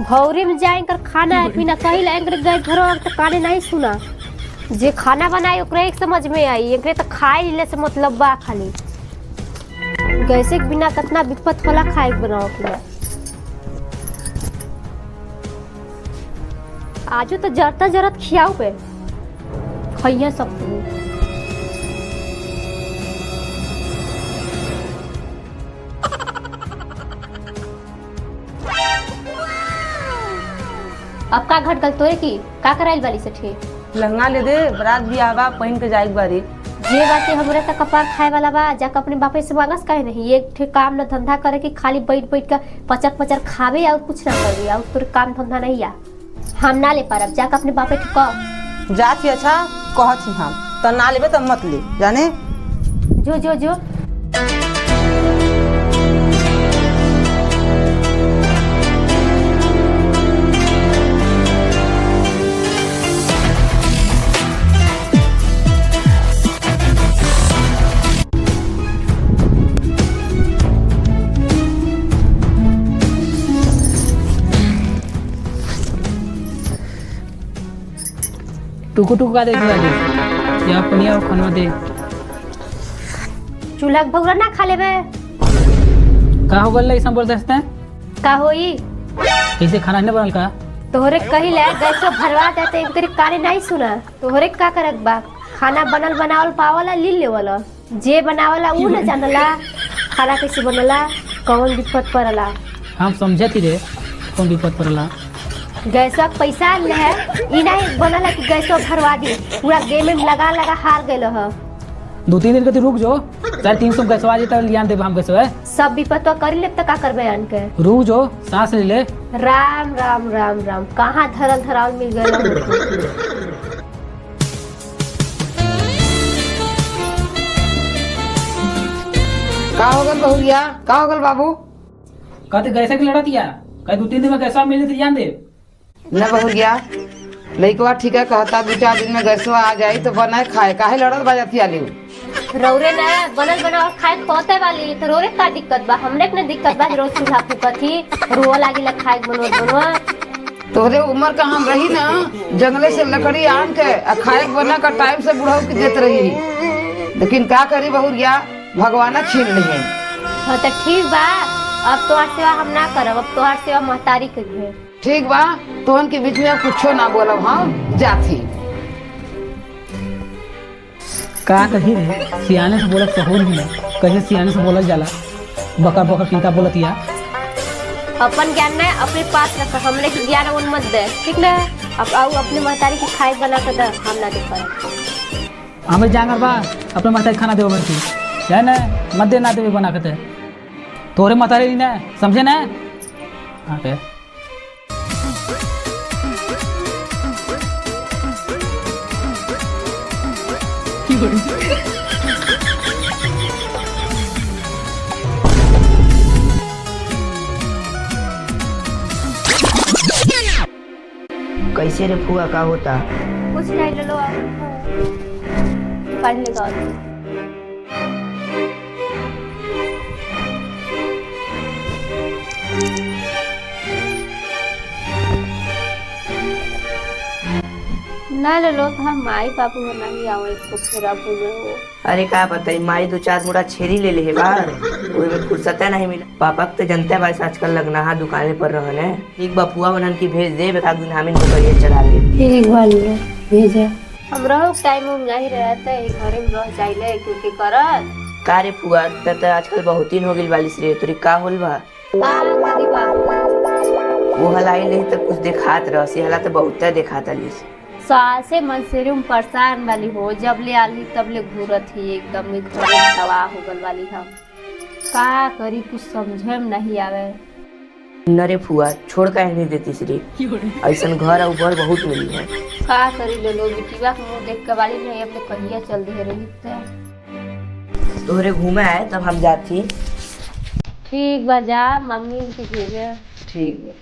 भौरी में जाएंगे खाना है पीना कहीं लाएंगे गैस भरो तो काने नहीं सुना जे खाना बनाए ओकरे एक समझ में आई एकरे तो खाए ले से मतलब बा खाली गैसे के बिना कितना विपत होला खाए के बनाओ के आजो तो जरता जरत खियाओ पे खइया सब अब का घट गल तोरे की का कराइल वाली से ठे लहंगा ले दे बरात भी आवा पहन के जाए बारी जे बाटे हमरे त कपार खाए वाला बा जाके अपने बापे से मांगस काहे नहीं एक ठे काम न धंधा करे कि खाली बैठ बैठ के पचक पचक खावे और कुछ ना करे और तोरे काम धंधा नहीं आ हम ना ले पारब जाके अपने बापे के कह जाती अच्छा कहती हम तो ना लेबे तो मत ले जाने जो जो जो टुकु टुकु का देख वाली या पनिया और खाना दे चूल्हा के भगुरा ना खा लेबे का हो गल ऐसा बोल दसते का होई कैसे खाना नहीं बनल का तोहरे कही ले गैस भरवा देते तेरे काने नहीं सुना तोहरे का करक बा खाना बनल बनावल पावला ली लेवला जे बनावला ऊ न जानला खाना कैसे बनला कौन दिक्कत पड़ला हम समझे थी रे कौन विपत पड़ला गैसा पैसा ले है ई नहीं बनला कि गैसो भरवा दी पूरा गेम में लगा लगा हार गेल ह 2-3 दिन के तू रुक जो 350 गैसवा जे त लियान देब हम गैसवा सब विपतवा कर ले त का करबे आन के रुक जो सांस ले ले राम राम राम राम कहां धरल धराल मिल गेल का हो गल बहुरिया का हो गल बाबू कहते गैसे के लड़ा दिया कह 2-3 दिन में गैसवा मिले तो लियान दे न बहुरिया लइकवा ठीक है कहता 2-4 दिन में गैसवा आ जाई तो बनाए खाए काहे लड़त बाजती आली रौरे ना बनल बनावल खाए पहुंचे वाली तो रोरे का दिक्कत बा हमरे के दिक्कत बा रोज चूल्हा फूकत थी रोआ लागी ला खाए बनवा बनवा तोहरे उम्र का हम रही ना जंगले से लकड़ी आन के खाए बना का टाइम से बुढ़ाऊ की देत रही लेकिन का करी बहुरिया भगवाना छीन ली है हाँ तो ठीक बा अब तोहार सेवा हम ना करब अब तोहार सेवा महतारी करिए ठीक बा तोहन के बीच में कुछो ना बोलब हम जाती का कही रे सियाने से बोलत सहूल भी कहीं सियाने से बोलत जाला बकर बकर किनका बोलत या अपन ज्ञान ना अपने पास रख हमने के ज्ञान उन मत दे ठीक ना अब आओ अपने महतारी की खाए बना कर दे हम ना दे पाए हमें जांगर बा अपने माता खाना देव बन की है ना मत दे ना देवे बना के तोरे मातारी ना समझे ना हाँ पे कैसे रे फुआ का होता कुछ नहीं ले लो पढ़ लेगा ना ले लो तो हम माई बाबू हो नहीं आओ इसको फिर अब हो अरे का बताई माई 2-4 मुड़ा छेरी ले ले बार ओए में फुर्सत नहीं मिला पापा तो जनता है बस आजकल लगना है दुकाने पर रहने एक बा फुआ बनन की भेज दे एक दिन हम इनको करिए चला ले ठीक वाली भेजे हम रहो टाइम में नहीं रहते घरे में रह जाइले क्योंकि करत का रे फुआ त आजकल बहुत दिन हो गेल वालिस रे तोरी का होल बा वो हलाई ले तो कुछ दिखात रह से हला तो बहुत दिखाता लिस सासे मन से रूम परेशान वाली हो जब ले आली तब ले घूरत ही एकदम तबाह हो गल वाली हम का करी कुछ समझे में नहीं आवे नरे फुआ छोड़ का नहीं देती श्री ऐसा घर ऊपर बहुत मिली है का करी ले लो बिटिया के मुंह देख के वाली नहीं अपने कहिया चल दे रही तोहरे घूमे आए तब हम जाती ठीक बजा मम्मी के भेजे ठीक